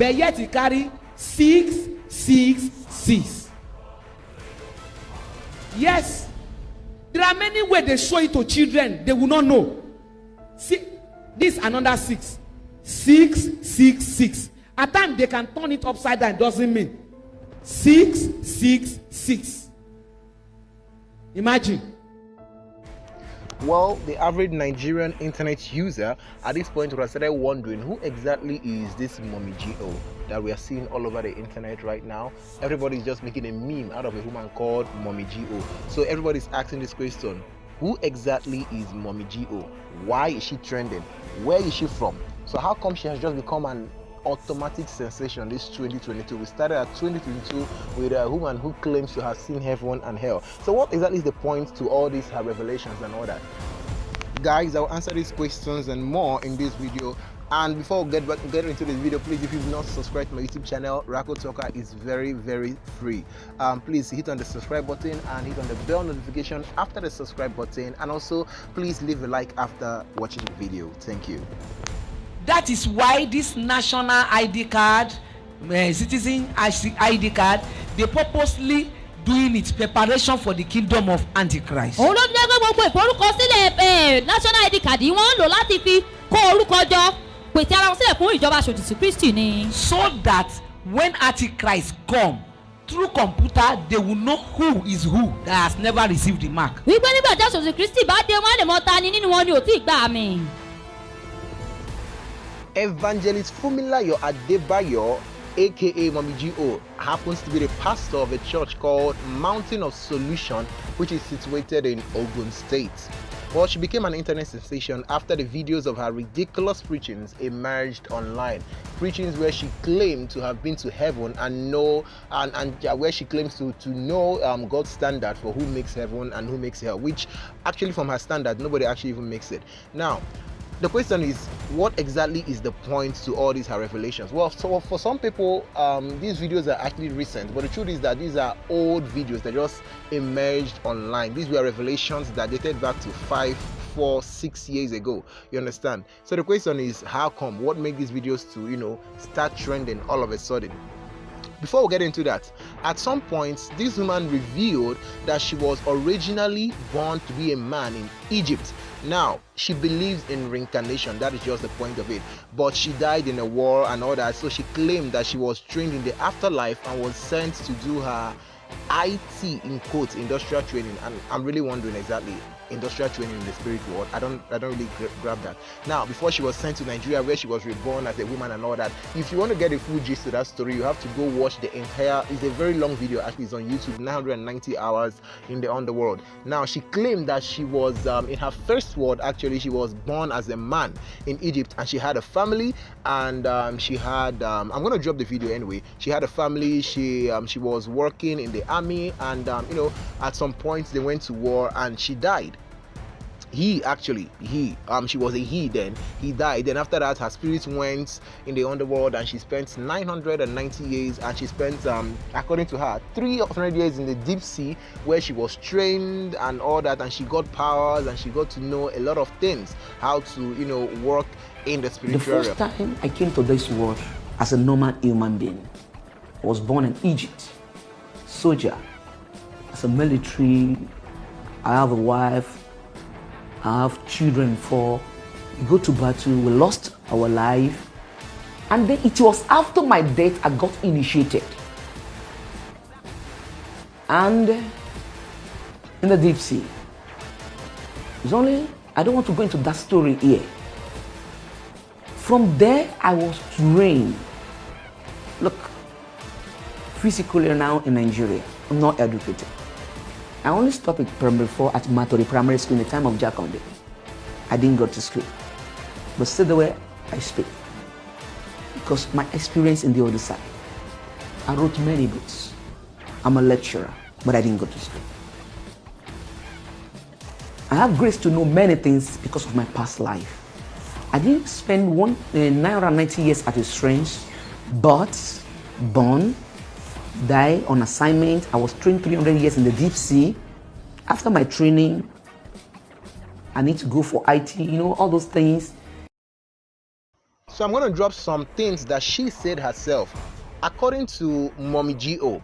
but yet he carry 666. Yes, there are many ways they show it to children, they will not know. See, this another 666. At times they can turn it upside down, it doesn't mean 666. Imagine. Well, the average Nigerian internet user at this point would have started wondering, who exactly is this Mummy G O that we are seeing all over the internet right now? Everybody's just making a meme out of a woman called Mummy G O. So everybody's asking this question: who exactly is Mummy G O? Why is she trending? Where is she from? So how come she has just become an automatic sensation this 2022? We started at 2022 with a woman who claims to have seen heaven and hell. So what exactly is the point to all these her revelations and all that? Guys, I'll answer these questions and more in this video. And before we get into this video, please, if you've not subscribed to my YouTube channel, Rako Talker is very free. Please hit on the subscribe button and hit on the bell notification after the subscribe button, and also please leave a like after watching the video. Thank you. That is why this national ID card, citizen ID card, they purposely doing its preparation for the kingdom of Antichrist. National ID card yìí wọ́n lò láti fi kó orúkọ jọ pèsè ara wọn sílẹ̀ fún ìjọba aṣòdì sí Kristi ni. So that when Antichrist come through computer, they will know who is who that has never received the mark. Wípé nígbà tí aṣòdì Kristi bá dé, wọ́n á lè mọ̀ ta ni nínú wọn ni ò tí ì gbà àmì. Evangelist Fumilayo Adebayo, aka Mummy G O, happens to be the pastor of a church called Mountain of Solution, which is situated in Ogun State. Well, she became an internet sensation after the videos of her ridiculous preachings emerged online. Preachings where she claimed to have been to heaven and where she claims to know God's standard for who makes heaven and who makes hell, which actually from her standard, nobody actually even makes it. Now, the question is, what exactly is the point to all these her revelations? Well, so for some people, these videos are actually recent, but the truth is that these are old videos that just emerged online. These were revelations that dated back to 5, 4, 6 years ago. You understand? So the question is, how come? What made these videos to, start trending all of a sudden? Before we get into that, at some point, this woman revealed that she was originally born to be a man in Egypt. Now, she believes in reincarnation, that is just the point of it. But she died in a war and all that, so she claimed that she was trained in the afterlife and was sent to do her IT, in quotes, industrial training. And I'm really wondering exactly, industrial training in the spirit world, I don't really grab that. Now, before she was sent to Nigeria, where she was reborn as a woman and all that, if you want to get a full gist to that story, you have to go watch the entire, it's a very long video, actually it's on YouTube, 990 hours in the underworld. Now, she claimed that she was in her first world, actually she was born as a man in Egypt, and she had a family, and she had I'm gonna drop the video anyway. She had a family, she was working in the army, and at some point they went to war and she died. She was a he then, he died. Then after that, her spirit went in the underworld and she spent 990 years, and she spent, according to her, 300 years in the deep sea, where she was trained and all that, and she got powers and she got to know a lot of things, how to, work in the spiritual realm. The first time I came to this world as a normal human being, I was born in Egypt, soldier, as a military. I have a wife, I have children. We go to battle, we lost our life, and then it was after my death I got initiated. And in the deep sea, I don't want to go into that story here. From there I was trained. Look, physically now in Nigeria, I'm not educated. I only stopped at primary 4 at Matori Primary School in the time of Jack Conde. I didn't go to school, but still the way I speak, because my experience in the other side. I wrote many books. I'm a lecturer, but I didn't go to school. I have grace to know many things because of my past life. I didn't spend 990 years at a strange, but born, die on assignment. I was trained 300 years in the deep sea. After my training, I need to go for IT, all those things. So I'm going to drop some things that she said herself. According to Mummy G O,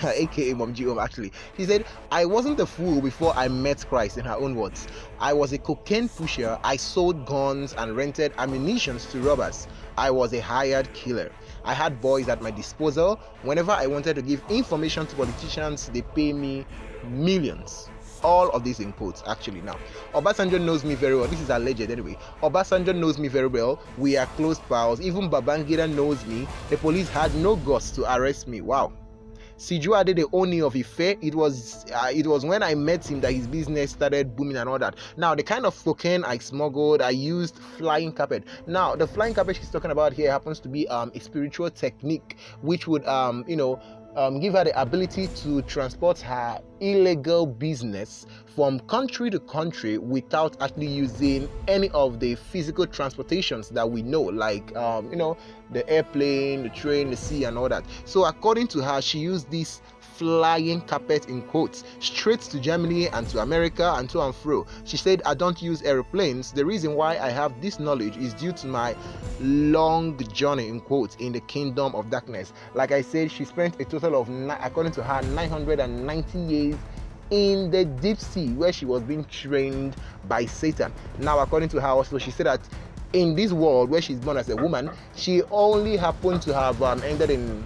aka Mummy G O, actually, she said, I wasn't a fool before I met Christ, in her own words. I was a cocaine pusher. I sold guns and rented ammunition to robbers. I was a hired killer. I had boys at my disposal. Whenever I wanted to give information to politicians, they pay me millions. All of these in quotes, actually. Now, Obasanjo knows me very well. This is alleged anyway. Obasanjo knows me very well. We are close pals. Even Babangida knows me. The police had no guts to arrest me. Wow. Sijuade, the owner of Ife, it was when I met him that his business started booming and all that. Now, the kind of cocaine I smuggled, I used flying carpet. Now, the flying carpet she's talking about here happens to be a spiritual technique, which would give her the ability to transport her illegal business from country to country without actually using any of the physical transportations that we know, like the airplane, the train, the sea, and all that. So according to her, she used this flying carpet in quotes straight to Germany and to America and to and fro. She said, I don't use airplanes. The reason why I have this knowledge is due to my long journey in quotes in the kingdom of darkness. Like I said, she spent a total of, according to her, 990 years in the deep sea where she was being trained by Satan. Now, according to her also, she said that in this world where she's born as a woman, she only happened to have ended in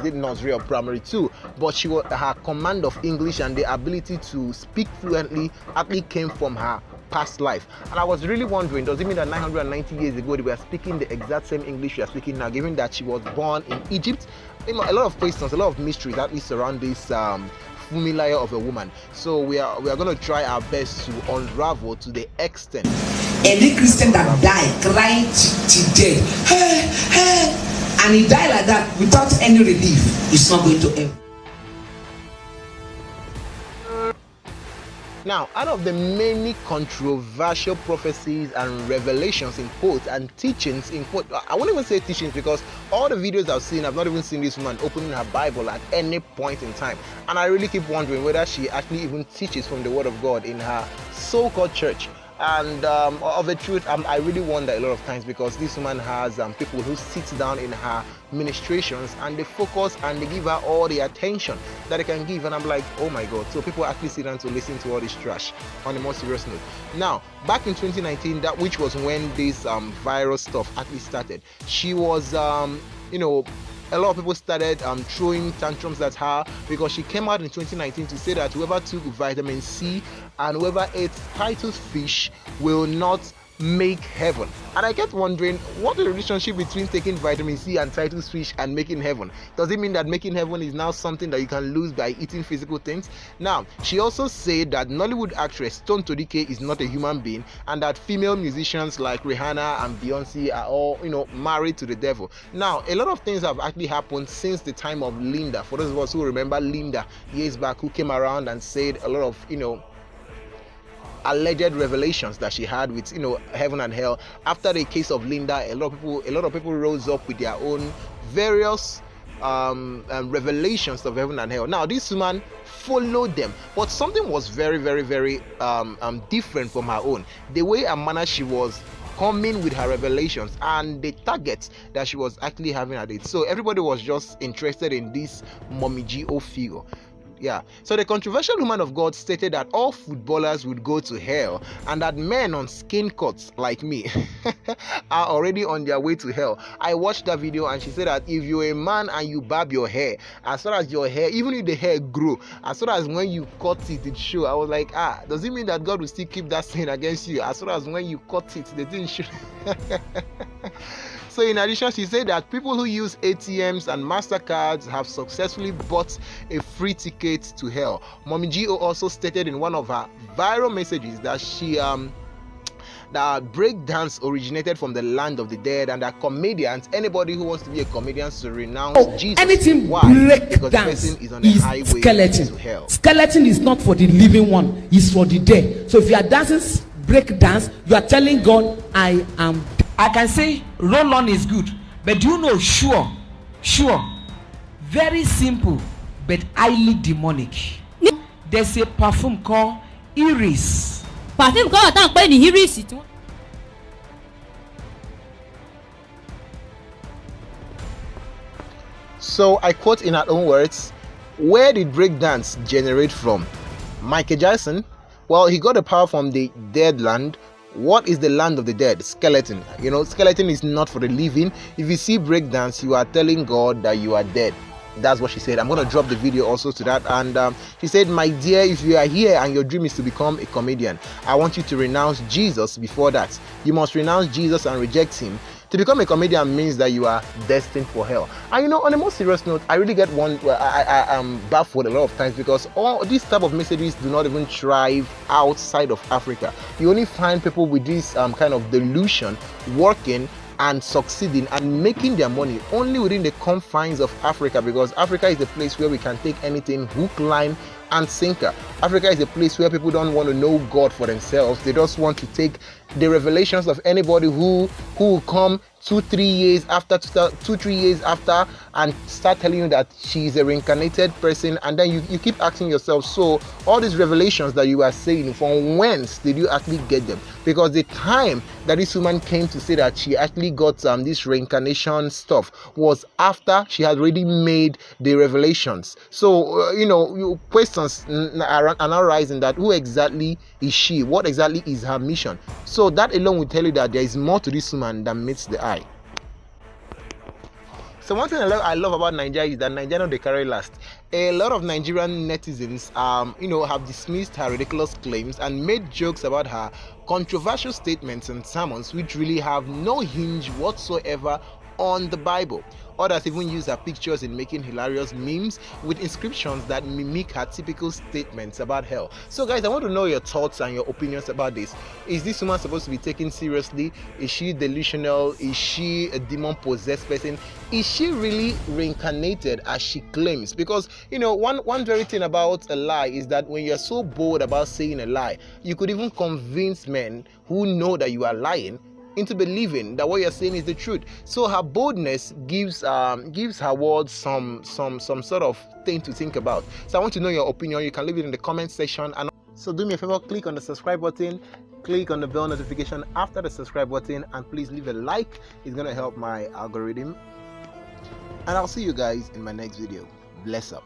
did nursery or primary 2, but her command of English and the ability to speak fluently actually came from her past life. And I was really wondering, does it mean that 990 years ago they were speaking the exact same English we are speaking now, given that she was born in Egypt? A lot of questions, a lot of mysteries at least surround this formula of a woman. So we are going to try our best to unravel to the extent. Any Christian that died crying to death, hey, hey, and he died like that without any relief, is not going to heaven. Now, out of the many controversial prophecies and revelations in quotes and teachings in quote, I won't even say teachings because all the videos I've seen, I've not even seen this woman opening her Bible at any point in time. And I really keep wondering whether she actually even teaches from the Word of God in her so-called church. And of the truth, I really wonder a lot of times, because this woman has people who sit down in her ministrations and they focus and they give her all the attention that they can give, and I'm like, oh my God. So people actually sit down to listen to all this trash. On a more serious note, now back in 2019, which was when this viral stuff actually started, she was a lot of people started throwing tantrums at her because she came out in 2019 to say that whoever took vitamin C and whoever ate Titus fish will not make heaven. And I kept wondering, what is the relationship between taking vitamin C and Titus fish and making heaven? Does it mean that making heaven is now something that you can lose by eating physical things? Now, she also said that Nollywood actress Stone Todike is not a human being, and that female musicians like Rihanna and Beyonce are all, married to the devil. Now, a lot of things have actually happened since the time of Linda. For those of us who remember Linda years back, who came around and said a lot of, alleged revelations that she had with heaven and hell. After the case of Linda, a lot of people rose up with their own various revelations of heaven and hell. Now this woman followed them, but something was very, very, very different from her own. The way and manner she was coming with her revelations and the target that she was actually having at it. So everybody was just interested in this Mummy G O figure. Yeah, so the controversial woman of God stated that all footballers would go to hell and that men on skin cuts like me are already on their way to hell. I watched that video and she said that if you're a man and you barb your hair, as far as your hair, even if the hair grew, as far as when you cut it, it show. I was like, does it mean that God will still keep that sin against you? As far as when you cut it, they didn't show. So in addition, she said that people who use ATMs and MasterCards have successfully bought a free ticket to hell. Mummy G O also stated in one of her viral messages that that breakdance originated from the land of the dead, and that comedians, anybody who wants to be a comedian, should renounce Jesus. Anything because the person is on the highway skeleton. to hell. Skeleton is not for the living one, it's for the dead. So if you are dancing break dance, you are telling God, I am. I can say roll on is good, but do you know, sure, very simple but highly demonic. There's a perfume called Iris. Perfume kan wà tá à ń pè ní Iris. So I quote in her own words, where did breakdance generate from? Michael Jackson? Well, he got the power from the dead land. What is the land of the dead? Skeleton. You know, skeleton is not for the living. If you see breakdance, you are telling God that you are dead. That's what she said. I'm going to drop the video also to that. And she said, my dear, if you are here and your dream is to become a comedian, I want you to renounce Jesus before that. You must renounce Jesus and reject him. To become a comedian means that you are destined for hell. And you know, on a more serious note, I really get one, I am baffled a lot of times because all these type of messages do not even thrive outside of Africa. You only find people with this kind of delusion working and succeeding and making their money only within the confines of Africa, because Africa is the place where we can take anything hook, line and sinker. Africa is a place where people don't want to know God for themselves. They just want to take the revelations of anybody who will come 2-3 years after, 2-3 years after, and start telling you that she's a reincarnated person, and then you keep asking yourself, so all these revelations that you are saying, from whence did you actually get them? Because the time that this woman came to say that she actually got this reincarnation stuff was after she had already made the revelations. So you know, questions are now rising that who exactly is she? What exactly is her mission? So that alone will tell you that there is more to this woman than meets the eye. So one thing I love about Nigeria is that Nigeria they carry last. A lot of Nigerian netizens, have dismissed her ridiculous claims and made jokes about her controversial statements and sermons, which really have no hinge whatsoever on the Bible. Others even use her pictures in making hilarious memes with inscriptions that mimic her typical statements about hell. So guys, I want to know your thoughts and your opinions about this. Is this woman supposed to be taken seriously? Is she delusional? Is she a demon-possessed person? Is she really reincarnated as she claims? Because one very thing about a lie is that when you're so bold about saying a lie, you could even convince men who know that you are lying into believing that what you're saying is the truth. So her boldness gives her words some sort of thing to think about. So I want to know your opinion. You can leave it in the comment section, and so do me a favor, click on the subscribe button, click on the bell notification after the subscribe button, and please leave a like. It's gonna help my algorithm. And I'll see you guys in my next video. Bless up.